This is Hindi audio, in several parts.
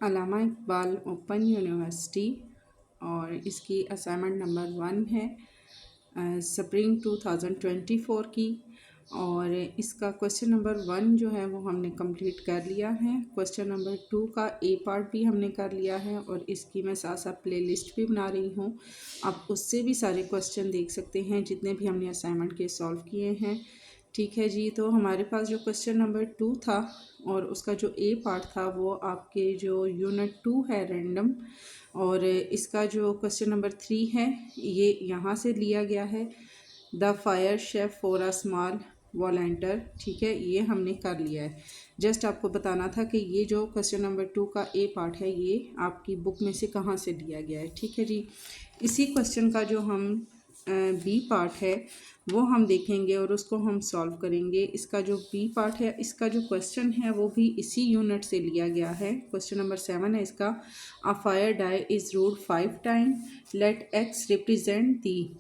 अल्लामा इकबाल ओपन यूनिवर्सिटी और इसकी असाइनमेंट नंबर 1 है स्प्रिंग 2024 की। और इसका क्वेश्चन नंबर 1 जो है वो हमने कंप्लीट कर लिया है। क्वेश्चन नंबर 2 का ए पार्ट भी हमने कर लिया है और इसकी मैं साथ साथ प्ले लिस्ट भी बना रही हूँ। आप उससे भी सारे क्वेश्चन देख सकते हैं जितने भी हमने असाइनमेंट के सॉल्व किए हैं। ठीक है जी, तो हमारे पास जो क्वेश्चन नंबर 2 था और उसका जो ए पार्ट था वो आपके जो यूनिट 2 है रैंडम, और इसका जो क्वेश्चन नंबर 3 है ये यहाँ से लिया गया है, the fire chef for a small volunteer. ठीक है, ये हमने कर लिया है। जस्ट आपको बताना था कि ये जो क्वेश्चन नंबर 2 का ए पार्ट है ये आपकी बुक में से कहाँ से लिया गया है। ठीक है जी, इसी क्वेश्चन का जो हम बी पार्ट है वो हम देखेंगे और उसको हम सॉल्व करेंगे। इसका जो बी पार्ट है, इसका जो क्वेश्चन है वो भी इसी यूनिट से लिया गया है। क्वेश्चन नंबर 7 है इसका, a fair die is rolled 5 time, let x represent the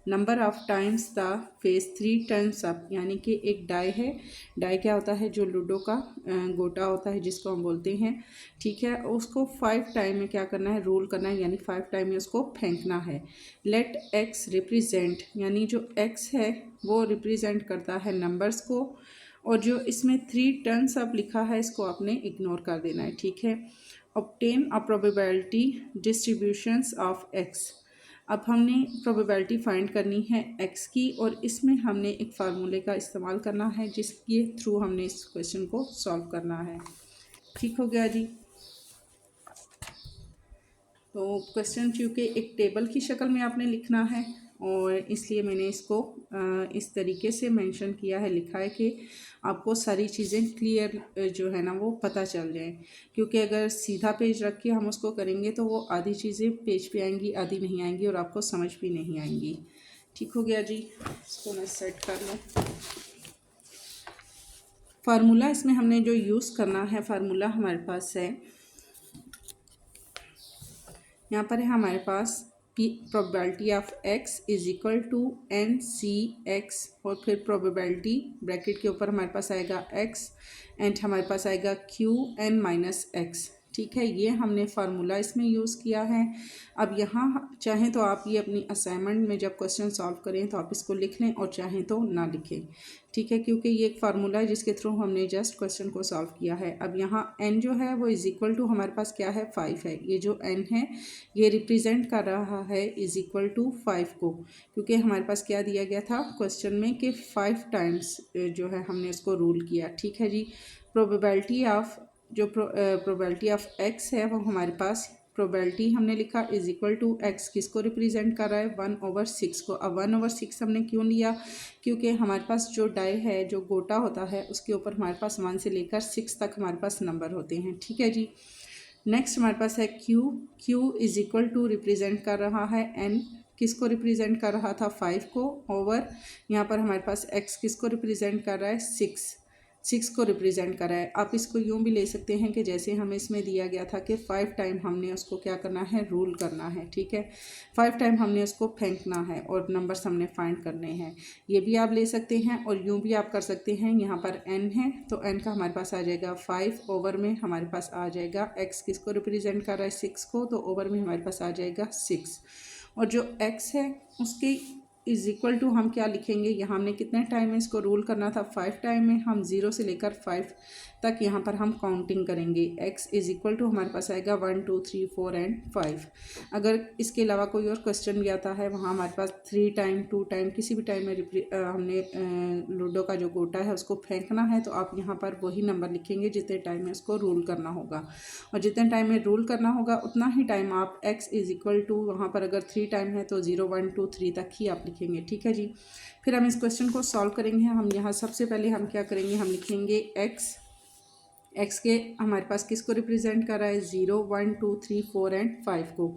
number of times the face 3 turns up. यानी कि एक डाई है, डाई क्या होता है, जो लूडो का गोटा होता है जिसको हम बोलते हैं। ठीक है, उसको 5 टाइम में क्या करना है, रोल करना है, यानी 5 टाइम में उसको फेंकना है। लेट एक्स रिप्रेजेंट, यानी जो एक्स है वो रिप्रेजेंट करता है नंबर्स को, और जो इसमें 3 टर्न्स अप लिखा है इसको आपने इग्नोर कर देना है। ठीक है, obtain a probability distributions of x. अब हमने प्रोबेबिलिटी फाइंड करनी है एक्स की, और इसमें हमने एक फार्मूले का इस्तेमाल करना है जिसके थ्रू हमने इस क्वेश्चन को सॉल्व करना है। ठीक हो गया जी। तो क्वेश्चन चूँकि एक टेबल की शक्ल में आपने लिखना है और इसलिए मैंने इसको इस तरीके से मेंशन किया है, लिखा है कि आपको सारी चीज़ें क्लियर जो है ना वो पता चल जाए। क्योंकि अगर सीधा पेज रख के हम उसको करेंगे तो वो आधी चीज़ें पेज पे आएंगी, आधी नहीं आएंगी और आपको समझ भी नहीं आएंगी। ठीक हो गया जी, इसको मैं सेट कर लूँ। फार्मूला इसमें हमने जो यूज़ करना है, फार्मूला हमारे पास है, यहाँ पर है हमारे पास कि probability of x is equal to n C x, और फिर प्रोबेबिलिटी ब्रैकेट के ऊपर हमारे पास आएगा एक्स एंड हमारे पास आएगा क्यू एन माइनस एक्स। ठीक है, ये हमने फार्मूला इसमें यूज़ किया है। अब यहाँ चाहें तो आप ये अपनी असाइनमेंट में जब क्वेश्चन सॉल्व करें तो आप इसको लिख लें, और चाहें तो ना लिखें। ठीक है, क्योंकि ये एक फार्मूला है जिसके थ्रू हमने जस्ट क्वेश्चन को सॉल्व किया है। अब यहाँ n जो है वो इज इक्वल टू हमारे पास क्या है, 5 है। ये जो n है ये रिप्रेजेंट कर रहा है इज इक्वल टू 5 को, क्योंकि हमारे पास क्या दिया गया था क्वेश्चन में कि 5 टाइम्स जो है हमने इसको रूल किया। ठीक है जी, प्रोबेबिलिटी ऑफ जो प्रोबेबिलिटी ऑफ x है वो हमारे पास प्रोबेबिलिटी हमने लिखा इज इक्वल टू एक्स, किसको रिप्रेजेंट कर रहा है, 1/6 को। अब 1/6 हमने क्यों लिया, क्योंकि हमारे पास जो डाई है, जो गोटा होता है, उसके ऊपर हमारे पास 1 से लेकर 6 तक हमारे पास नंबर होते हैं। ठीक है जी, नेक्स्ट हमारे पास है q. Q is equal to represent कर रहा है एन, किसको रिप्रेजेंट कर रहा था, 5 को, ओवर यहाँ पर हमारे पास एक्स किसको रिप्रेजेंट कर रहा है, 6 को रिप्रेजेंट कर रहा है। आप इसको यूँ भी ले सकते हैं कि जैसे हमें इसमें दिया गया था कि 5 टाइम हमने उसको क्या करना है, रूल करना है। ठीक है, 5 टाइम हमने उसको फेंकना है और नंबर्स हमने फाइंड करने हैं। ये भी आप ले सकते हैं और यूँ भी आप कर सकते हैं। यहाँ पर n है तो n का हमारे पास आ जाएगा 5, ओवर में हमारे पास आ जाएगा x किसको रिप्रेजेंट कर रहा है, 6 को, तो ओवर में हमारे पास आ जाएगा 6। और जो x है उसके इज इक्वल टू हम क्या लिखेंगे, यहाँ हमने कितने टाइम में इसको रूल करना था, 5 टाइम में। हम 0 से लेकर 5 तक यहाँ पर हम काउंटिंग करेंगे। x इज इक्वल टू हमारे पास आएगा 1 2 3 4 एंड 5। अगर इसके अलावा कोई और क्वेश्चन भी आता है वहाँ हमारे पास 3 टाइम 2 टाइम किसी भी टाइम में हमने लूडो का जो गोटा है उसको फेंकना है, तो आप यहाँ पर वही नंबर लिखेंगे जितने टाइम में उसको रूल करना होगा, और जितने टाइम में रूल करना होगा उतना ही टाइम आप x इज इक्वल टू वहाँ पर अगर 3 टाइम है तो 0 1 2 3 तक ही आप लिखेंगे। ठीक है जी, फिर हम इस क्वेश्चन को सॉल्व करेंगे। हम यहाँ सबसे पहले हम क्या करेंगे, हम लिखेंगे x के हमारे पास किसको रिप्रेजेंट कर रहा है, 0 1 2 3 4 एंड 5 को।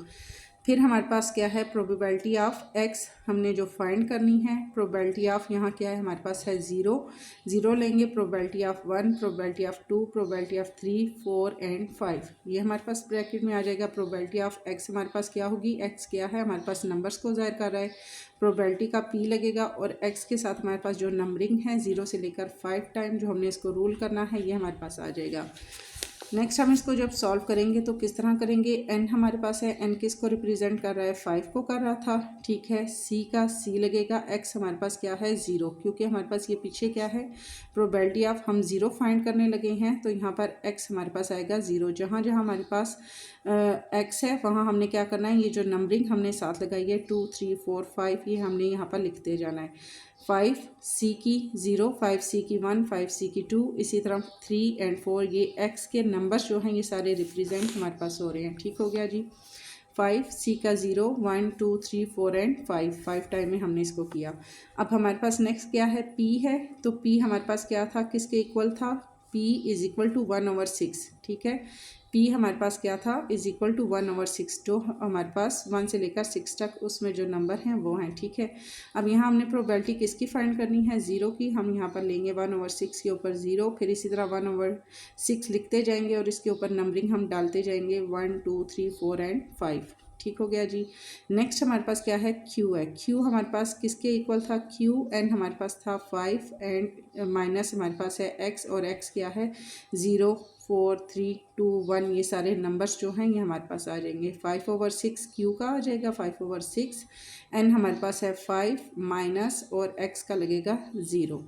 फिर हमारे पास क्या है, प्रोबेबिलिटी ऑफ x हमने जो फाइंड करनी है। प्रोबेबिलिटी ऑफ यहाँ क्या है हमारे पास है 0 लेंगे, probability of 1, probability of 2, probability of 3 4 and 5, ये हमारे पास ब्रैकेट में आ जाएगा। प्रोबेबिलिटी ऑफ x हमारे पास क्या होगी, x क्या है हमारे पास नंबर्स को ज़ाहिर कर रहा है, प्रोबेबिलिटी का p लगेगा, और x के साथ हमारे पास जो नंबरिंग है 0 से लेकर 5 टाइम जो हमने इसको रूल करना है ये हमारे पास आ जाएगा। नेक्स्ट हम इसको जब सॉल्व करेंगे तो किस तरह करेंगे, एन हमारे पास है, एन किसको रिप्रेजेंट कर रहा है, 5 को कर रहा था, ठीक है। सी का सी लगेगा, एक्स हमारे पास क्या है 0, क्योंकि हमारे पास ये पीछे क्या है प्रोबेबिलिटी ऑफ हम 0 फाइंड करने लगे हैं, तो यहाँ पर एक्स हमारे पास आएगा 0। जहाँ जहाँ हमारे पास एक्स है वहाँ हमने क्या करना है, ये जो नंबरिंग हमने साथ लगाई है 2 3 4 5 ये हमने यहाँ पर लिखते जाना है। 5 सी की 0, 5 सी की 1, 5 सी की 2, इसी तरह 3 एंड 4 ये एक्स के नंबर्स जो हैं ये सारे रिप्रेजेंट हमारे पास हो रहे हैं। ठीक हो गया जी। 5 सी का 0, 1 2 3 4 एंड 5 टाइम में हमने इसको किया। अब हमारे पास नेक्स्ट क्या है, पी है, तो पी हमारे पास क्या था, किसके इक्वल था, पी इज इक्वल टू 1/6, ठीक है। पी हमारे पास क्या था, इज इक्वल टू 1/6, जो हमारे पास 1 से लेकर 6 तक उसमें जो नंबर हैं वो हैं, ठीक है। अब यहाँ हमने प्रोबेबिलिटी किसकी फाइंड करनी है, 0 की। हम यहाँ पर लेंगे 1/6 के ऊपर 0, फिर इसी तरह 1/6 लिखते जाएंगे और इसके ऊपर नंबरिंग हम डालते जाएंगे 1 2 3 4 एंड 5। ठीक हो गया जी। नेक्स्ट हमारे पास क्या है, क्यू है। क्यू हमारे पास किसके इक्वल था, क्यू एन हमारे पास था 5 एंड माइनस हमारे पास है एक्स, और एक्स क्या है 0 4 3 2 1, ये सारे नंबर्स जो हैं ये हमारे पास आ जाएंगे। 5/6 क्यू का आ जाएगा 5/6, एन हमारे पास है 5 माइनस और एक्स का लगेगा 0।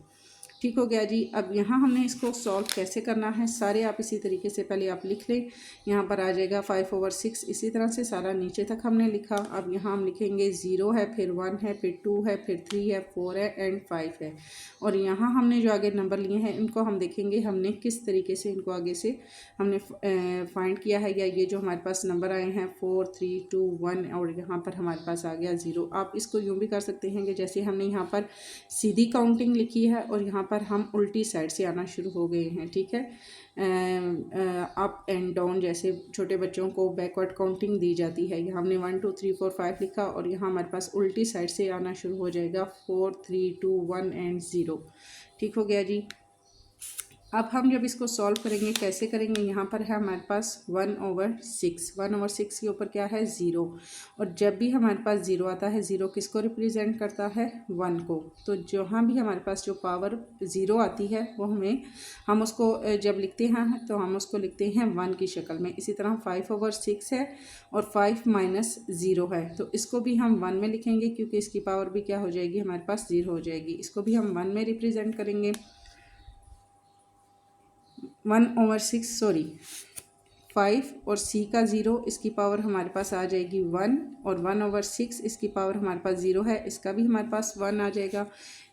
ठीक हो गया जी। अब यहाँ हमने इसको सॉल्व कैसे करना है, सारे आप इसी तरीके से पहले आप लिख लें। यहाँ पर आ जाएगा 5/6, इसी तरह से सारा नीचे तक हमने लिखा। अब यहाँ हम लिखेंगे 0 है, फिर 1 है, फिर 2 है, फिर 3 है, 4 है एंड 5 है। और यहाँ हमने जो आगे नंबर लिए हैं इनको हम देखेंगे हमने किस तरीके से इनको आगे से हमने फाइंड किया है, या ये जो हमारे पास नंबर आए हैं 4 3 2 1 और यहाँ पर हमारे पास आ गया 0। आप इसको यूँ भी कर सकते हैं कि जैसे हमने यहाँ पर सीधी काउंटिंग लिखी है और यहाँ पर हम उल्टी साइड से आना शुरू हो गए हैं, ठीक है। अप एंड डाउन जैसे छोटे बच्चों को बैकवर्ड काउंटिंग दी जाती है, यहाँ हमने 1 2 3 4 5 लिखा और यहाँ हमारे पास उल्टी साइड से आना शुरू हो जाएगा 4 3 2 1 एंड 0। ठीक हो गया जी। अब हम जब इसको सॉल्व करेंगे कैसे करेंगे, यहाँ पर है हमारे पास 1/6, 1/6 के ऊपर क्या है 0, और जब भी हमारे पास 0 आता है 0 किसको रिप्रेजेंट करता है 1 को। तो जहाँ भी हमारे पास जो पावर 0 आती है वो हम उसको जब लिखते हैं तो हम उसको लिखते हैं 1 की शक्ल में। इसी तरह 5/6 है और 5 माइनस 0 है, तो इसको भी हम 1 में लिखेंगे क्योंकि इसकी पावर भी क्या हो जाएगी हमारे पास 0 हो जाएगी। इसको भी हम 1 में रिप्रेजेंट करेंगे। 5 और सी का 0, इसकी पावर हमारे पास आ जाएगी 1, और 1/6 इसकी पावर हमारे पास 0 है, इसका भी हमारे पास 1 आ जाएगा।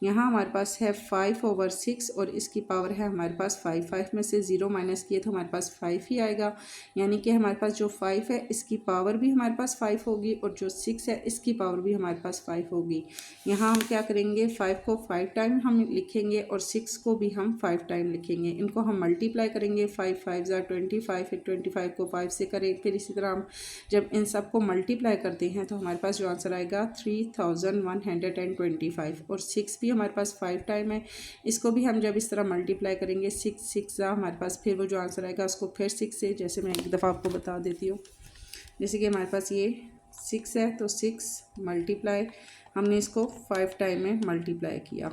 यहाँ हमारे पास है 5/6 और इसकी पावर है हमारे पास 5, 5 में से 0 माइनस किए तो हमारे पास 5 ही आएगा, यानी कि हमारे पास जो 5 है इसकी पावर भी हमारे पास 5 होगी और जो 6 है इसकी पावर भी हमारे पास 5 होगी। यहाँ हम क्या करेंगे, 5 को 5 टाइम हम लिखेंगे और 6 को भी हम 5 टाइम लिखेंगे। इनको हम मल्टीप्लाई करेंगे, 5 5 ज़ा 25, फिर 25 को 5 से करें, फिर इसी तरह हम जब इन सब को मल्टीप्लाई करते हैं तो हमारे पास जो आंसर आएगा 3125, और 6 भी हमारे पास 5 टाइम है। इसको भी हम जब इस तरह मल्टीप्लाई करेंगे 6 6 हमारे पास फिर वो जो आंसर आएगा उसको फिर 6 से, जैसे मैं एक दफ़ा आपको बता देती हूँ, जैसे कि हमारे पास ये 6 है तो 6 मल्टीप्लाई हमने इसको 5 टाइम में मल्टीप्लाई किया।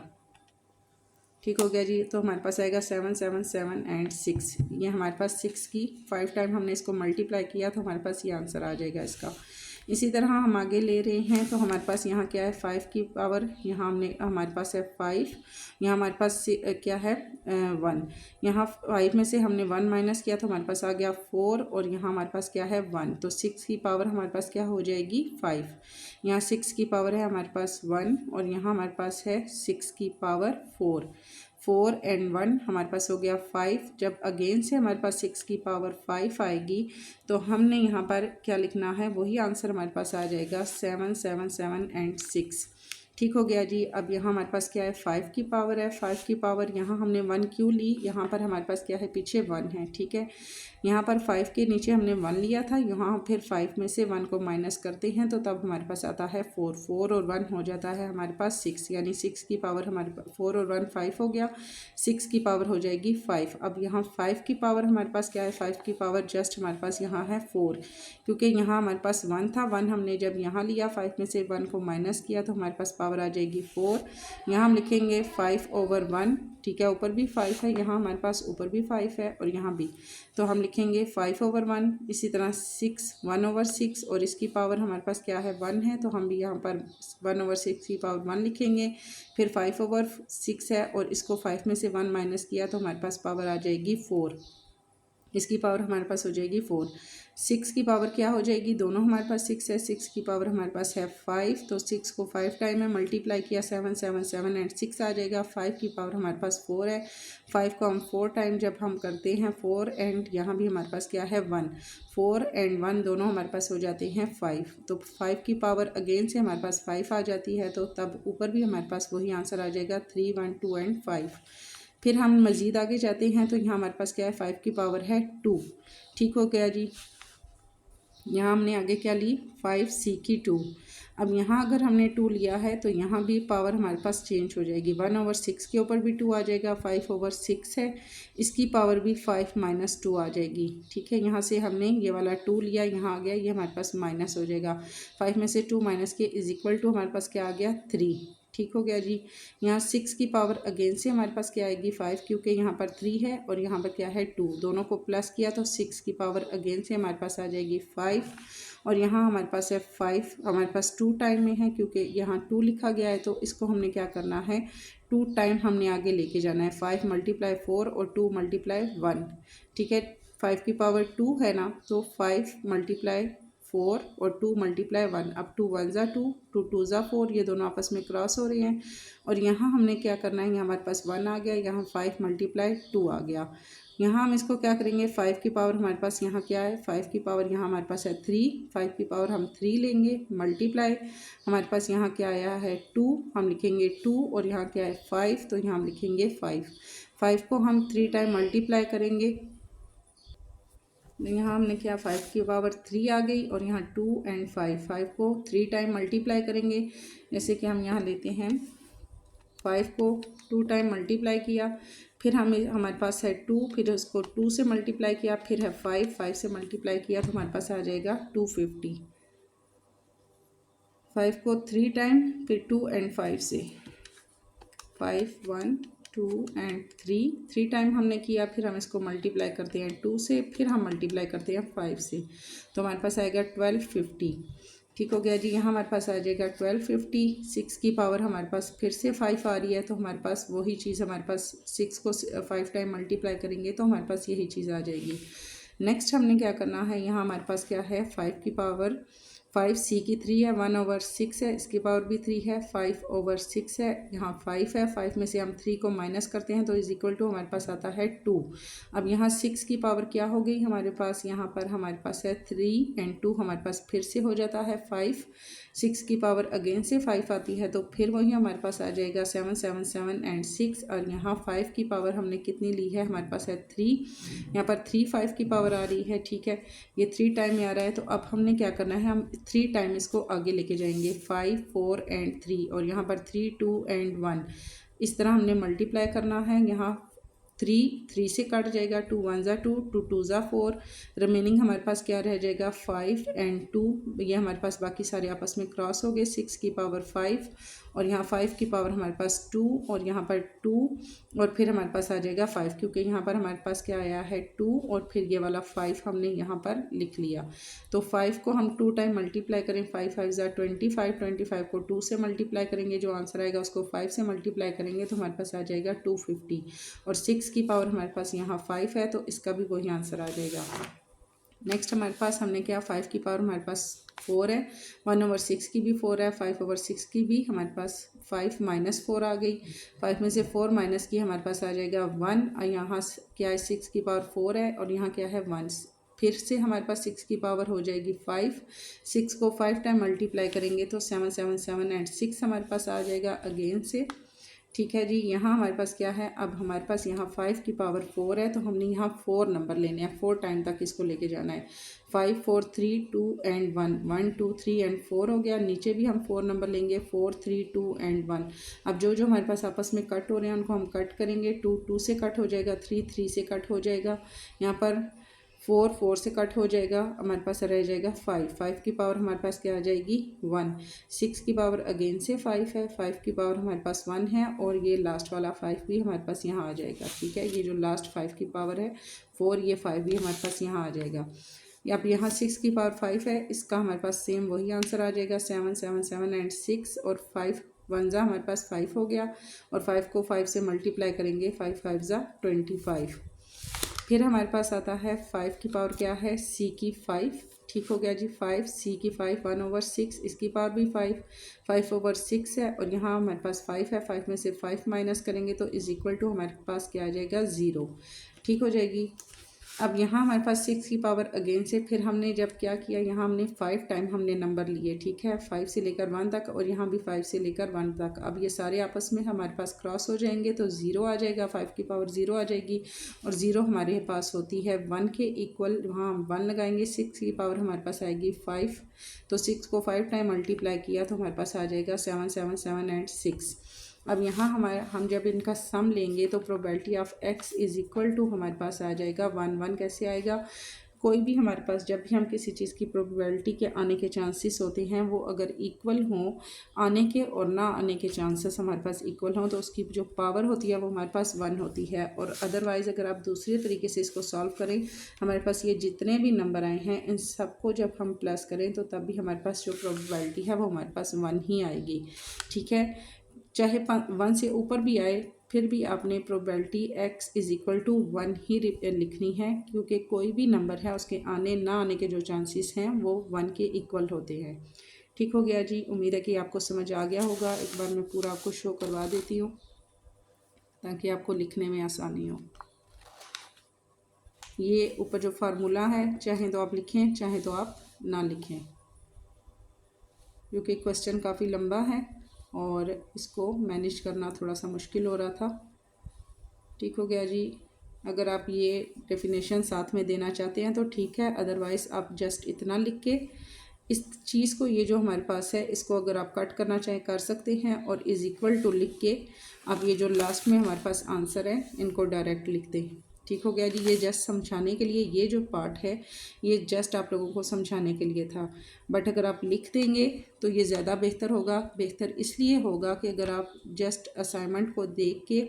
ठीक हो गया जी। तो हमारे पास आएगा 7 7 7 एंड 6, ये हमारे पास 6 की 5 टाइम हमने इसको मल्टीप्लाई किया तो हमारे पास ये आंसर आ जाएगा इसका। इसी तरह हम आगे ले रहे हैं तो हमारे पास यहाँ क्या है 5 की पावर, यहाँ हमारे पास है 5, यहाँ हमारे पास क्या है 1, यहाँ 5 में से हमने 1 माइनस किया तो हमारे पास आ गया 4, और यहाँ हमारे पास क्या है 1, तो 6 की पावर हमारे पास क्या हो जाएगी 5। यहाँ 6 की पावर है हमारे पास 1 और यहाँ हमारे पास है 6 की पावर 4 एंड 1 हमारे पास हो गया 5। जब अगेन से हमारे पास 6 की पावर 5 आएगी तो हमने यहाँ पर क्या लिखना है, वही आंसर हमारे पास आ जाएगा 7 7 7 एंड 6। ठीक हो गया जी। अब यहाँ हमारे पास क्या है 5 की पावर है, 5 की पावर यहाँ हमने 1 क्यों ली, यहाँ पर हमारे पास क्या है पीछे 1 है, ठीक है। यहाँ पर 5 के नीचे हमने 1 लिया था, यहाँ फिर 5 में से 1 को माइनस करते हैं तो तब हमारे पास आता है 4 और 1 हो जाता है हमारे पास 6, यानी 6 की पावर हमारे 4 और 1 5 हो गया, 6 की पावर हो जाएगी 5। अब यहाँ 5 की पावर हमारे पास क्या है, 5 की पावर जस्ट हमारे पास यहाँ है 4, क्योंकि यहाँ हमारे पास 1 था, 1 हमने जब यहाँ लिया 5 में से 1 को माइनस किया तो हमारे पास पावर आ जाएगी 4। यहाँ हम लिखेंगे 5/1, ठीक है, ऊपर भी 5 है, यहाँ हमारे पास ऊपर भी 5 है और यहाँ भी, तो हम लिखेंगे 5/1। इसी तरह 6 1/6 और इसकी पावर हमारे पास क्या है 1 है, तो हम भी यहाँ पर 1/6 की पावर 1 लिखेंगे। फिर 5/6 है और इसको 5 में से 1 माइनस किया तो हमारे पास पावर आ जाएगी 4। इसकी पावर हमारे पास हो जाएगी 4। 6 की पावर क्या हो जाएगी, दोनों हमारे पास 6 है, 6 की पावर हमारे पास है 5, तो 6 को 5 टाइम में मल्टीप्लाई किया 7 7 7 एंड 6 आ जाएगा। 5 की पावर हमारे पास 4 है, 5 को हम 4 टाइम जब हम करते हैं 4 एंड यहाँ भी हमारे पास क्या है 1, 4 एंड 1 दोनों हमारे पास हो जाते हैं 5, तो 5 की पावर अगेन से हमारे पास 5 आ जाती है, तो तब ऊपर भी हमारे पास वही आंसर आ जाएगा 3 1 2 एंड 5। फिर हम मज़ीद आगे जाते हैं तो यहाँ हमारे पास क्या है 5 की पावर है 2, ठीक हो गया जी। यहाँ हमने आगे क्या ली 5c की 2। अब यहाँ अगर हमने 2 लिया है तो यहाँ भी पावर हमारे पास चेंज हो जाएगी, 1/6 के ऊपर भी 2 आ जाएगा, 5/6 है, इसकी पावर भी 5 - 2 आ जाएगी, ठीक है। यहाँ से हमने ये वाला 2 लिया, यहाँ आ गया, ये हमारे पास माइनस हो जाएगा, 5 में से 2 माइनस के इज इक्वल टू हमारे पास क्या आ गया 3, ठीक हो गया जी। यहाँ 6 की पावर अगेन से हमारे पास क्या आएगी 5, क्योंकि यहाँ पर 3 है और यहाँ पर क्या है 2, दोनों को प्लस किया तो 6 की पावर अगेन से हमारे पास आ जाएगी 5, और यहाँ हमारे पास है 5 हमारे पास 2 टाइम में है, क्योंकि यहाँ 2 लिखा गया है, तो इसको हमने क्या करना है 2 टाइम हमने आगे लेके जाना है, 5 × 4 और 2 × 1, ठीक है। 5 की पावर 2 है ना, तो 5 × 4 और 2 × 1, अब 2 1 ज़ा 2, 2 2 ज़ा 4, ये दोनों आपस में क्रॉस हो रहे हैं, और यहाँ हमने क्या करना है, यहाँ हमारे पास 1 आ गया, यहाँ 5 × 2 आ गया। यहाँ हम इसको क्या करेंगे, 5 की पावर हमारे पास यहाँ क्या है 5 की पावर यहाँ हमारे पास है 3, 5 की पावर हम 3 लेंगे, मल्टीप्लाई हमारे पास यहाँ क्या आया है 2, हम लिखेंगे 2, और यहाँ क्या है 5, तो यहाँ हम लिखेंगे 5 को हम 3 टाइम मल्टीप्लाई करेंगे, यहाँ हमने क्या 5 की पावर 3 आ गई, और यहाँ 2 एंड 5 को 3 टाइम मल्टीप्लाई करेंगे, जैसे कि हम यहाँ लेते हैं 5 को 2 टाइम मल्टीप्लाई किया, फिर हमारे पास है 2, फिर उसको 2 से मल्टीप्लाई किया, फिर है 5 से मल्टीप्लाई किया, तो हमारे पास आ जाएगा 250। 5 को 3 टाइम, फिर 2 एंड 5 से 5 1 2 एंड 3 टाइम हमने किया, फिर हम इसको मल्टीप्लाई करते हैं 2 से, फिर हम मल्टीप्लाई करते हैं 5 से, तो हमारे पास आएगा 1250, ठीक हो गया जी। यहाँ हमारे पास आ जाएगा 1250। 6 की पावर हमारे पास फिर से 5 आ रही है, तो हमारे पास वही चीज़, हमारे पास 6 को 5 टाइम मल्टीप्लाई करेंगे तो हमारे पास यही चीज़ आ जाएगी। नेक्स्ट हमने क्या करना है, यहाँ हमारे पास क्या है 5 की पावर 5c की 3 है, 1/6 है, इसकी पावर भी 3 है, 5/6 है, यहाँ 5 है, 5 में से हम 3 को माइनस करते हैं तो इज इक्वल टू हमारे पास आता है 2। अब यहाँ 6 की पावर क्या हो गई हमारे पास, यहाँ पर हमारे पास है 3 एंड 2 हमारे पास फिर से हो जाता है 5, 6 की पावर अगेन से 5 आती है, तो फिर वही हमारे पास आ जाएगा 7 7 7 एंड 6, और यहाँ 5 की पावर हमने कितनी ली है, हमारे पास है 3, यहाँ पर 3 5 की पावर आ रही है, ठीक है, ये 3 टाइम में आ रहा है, तो अब हमने क्या करना है, हम 3 टाइम इसको आगे लेके जाएंगे, 5 4 एंड 3, और यहाँ पर 3 2 एंड 1, इस तरह हमने मल्टीप्लाई करना है। यहाँ 3 से कट जाएगा, 2 1 ज़ा 2, 2 2 ज़ा 4, रिमेनिंग हमारे पास क्या रह जाएगा 5 एंड 2, ये हमारे पास बाकी सारे आपस में क्रॉस हो गए, 6 की पावर 5, और यहाँ 5 की पावर हमारे पास 2, और यहाँ पर 2, और फिर हमारे पास आ जाएगा 5, क्योंकि यहाँ पर हमारे पास क्या आया है 2, और फिर ये वाला 5 हमने यहाँ पर लिख लिया, तो 5 को हम 2 टाइम मल्टीप्लाई करें, 5 5 ज़ा 25, 25 को 2 से मल्टीप्लाई करेंगे, जो आंसर आएगा उसको 5 से मल्टीप्लाई करेंगे तो हमारे पास आ जाएगा 250, और 6 की पावर हमारे पास यहाँ 5 है, तो इसका भी वही आंसर आ जाएगा। नेक्स्ट हमारे पास हमने क्या 5 की पावर हमारे पास 4 है, 1/6 की भी 4 है, 5/6 की भी हमारे पास 5 - 4 आ गई, 5 में से 4 माइनस की हमारे पास आ जाएगा 1, और यहाँ क्या है 6 की पावर 4 है, और यहाँ क्या है 1, फिर से हमारे पास 6 की पावर हो जाएगी 5, 6 को 5 टाइम मल्टीप्लाई करेंगे तो 7 7 7 एंड 6 हमारे पास आ जाएगा अगेन से, ठीक है जी। यहाँ हमारे पास क्या है, अब हमारे पास यहाँ 5 की पावर 4 है, तो हमने यहाँ 4 नंबर लेने हैं, 4 टाइम तक इसको लेके जाना है, 5 4 3 2 एंड 1, 1 2 3 एंड 4 हो गया, नीचे भी हम 4 नंबर लेंगे, 4 3 2 एंड 1। अब जो हमारे पास आपस में कट हो रहे हैं उनको हम कट करेंगे, 2 2 से कट हो जाएगा, 3 3 से कट हो जाएगा, यहाँ पर 4 से कट हो जाएगा, हमारे पास रह जाएगा 5 की पावर हमारे पास क्या आ जाएगी 1। 6 की पावर अगेन से 5 है, 5 की पावर हमारे पास 1 है और ये लास्ट वाला 5 भी हमारे पास यहाँ आ जाएगा। ठीक है, ये जो लास्ट 5 की पावर है 4, ये 5 भी हमारे पास यहाँ आ जाएगा। अब यहाँ 6 की पावर 5 है, इसका हमारे पास सेम वही आंसर आ जाएगा 7 7 7 एंड 6 और 5 1 ज़ा हमारे पास 5 हो गया और 5 को 5 से मल्टीप्लाई करेंगे, 5 5 ज़ा 25। फिर हमारे पास आता है 5 की पावर क्या है c की 5। ठीक हो गया जी, 5 c की 5 1/6, इसकी पावर भी 5/6 है और यहाँ हमारे पास 5 है, 5 में से 5 माइनस करेंगे तो इज इक्वल टू हमारे पास क्या आ जाएगा 0। ठीक हो जाएगी। अब यहाँ हमारे पास 6 की पावर अगेन से फिर हमने जब क्या किया, यहाँ हमने 5 टाइम हमने नंबर लिए। ठीक है, 5 से लेकर 1 तक और यहाँ भी 5 से लेकर 1 तक। अब ये सारे आपस में हमारे पास क्रॉस हो जाएंगे तो 0 आ जाएगा, 5 की पावर 0 आ जाएगी और 0 हमारे पास होती है 1 के इक्वल। वहाँ 1 लगाएंगे, 6 की पावर हमारे पास आएगी 5, तो 6 को 5 टाइम मल्टीप्लाई किया तो हमारे पास आ जाएगा 7 7 7 एंड 6। अब यहाँ हम जब इनका सम लेंगे तो probability of x is equal to हमारे पास आ जाएगा 1 कैसे आएगा, कोई भी हमारे पास जब भी हम किसी चीज़ की प्रोबेबिलिटी के आने के चांसेस होते हैं वो अगर इक्वल हों, आने के और ना आने के चांसेस हमारे पास इक्वल हों तो उसकी जो पावर होती है वो हमारे पास 1 होती है। और अदरवाइज़ अगर आप दूसरे तरीके से इसको सॉल्व करें, हमारे पास ये जितने भी नंबर आए हैं इन सबको जब हम प्लस करें तो तब भी हमारे पास जो प्रोबेबिलिटी है वो हमारे पास 1 ही आएगी। ठीक है, चाहे 1 से ऊपर भी आए फिर भी आपने probability x is equal to 1 ही लिखनी है, क्योंकि कोई भी नंबर है उसके आने ना आने के जो चांसेस हैं वो 1 के इक्वल होते हैं। ठीक हो गया जी, उम्मीद है कि आपको समझ आ गया होगा। एक बार मैं पूरा आपको शो करवा देती हूँ ताकि आपको लिखने में आसानी हो। ये ऊपर जो फार्मूला है चाहे तो आप लिखें चाहे तो आप ना लिखें, क्योंकि क्वेश्चन काफ़ी लंबा है और इसको मैनेज करना थोड़ा सा मुश्किल हो रहा था। ठीक हो गया जी, अगर आप ये डेफिनेशन साथ में देना चाहते हैं तो ठीक है, अदरवाइज़ आप जस्ट इतना लिख के इस चीज़ को, ये जो हमारे पास है इसको अगर आप कट करना चाहें कर सकते हैं और इज़ इक्वल टू लिख के आप ये जो लास्ट में हमारे पास आंसर है इनको डायरेक्ट लिख दें। ठीक हो गया जी, ये जस्ट समझाने के लिए, ये जो पार्ट है ये जस्ट आप लोगों को समझाने के लिए था। बट अगर आप लिख देंगे तो ये ज़्यादा बेहतर होगा। बेहतर इसलिए होगा कि अगर आप जस्ट असाइनमेंट को देख के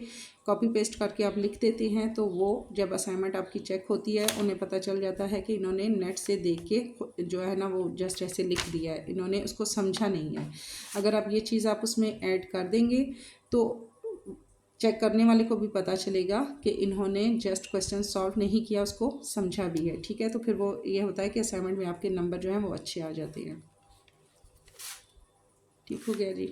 कॉपी पेस्ट करके आप लिख देते हैं तो वो जब असाइनमेंट आपकी चेक होती है उन्हें पता चल जाता है कि इन्होंने नेट से देख के जो है ना वो जस्ट ऐसे लिख दिया है, इन्होंने उसको समझा नहीं है। अगर आप ये चीज़ आप उसमें ऐड कर देंगे तो चेक करने वाले को भी पता चलेगा कि इन्होंने जस्ट क्वेश्चन सॉल्व नहीं किया, उसको समझा भी है। ठीक है, तो फिर वो ये होता है कि असाइनमेंट में आपके नंबर जो हैं वो अच्छे आ जाते हैं। ठीक हो गया जी।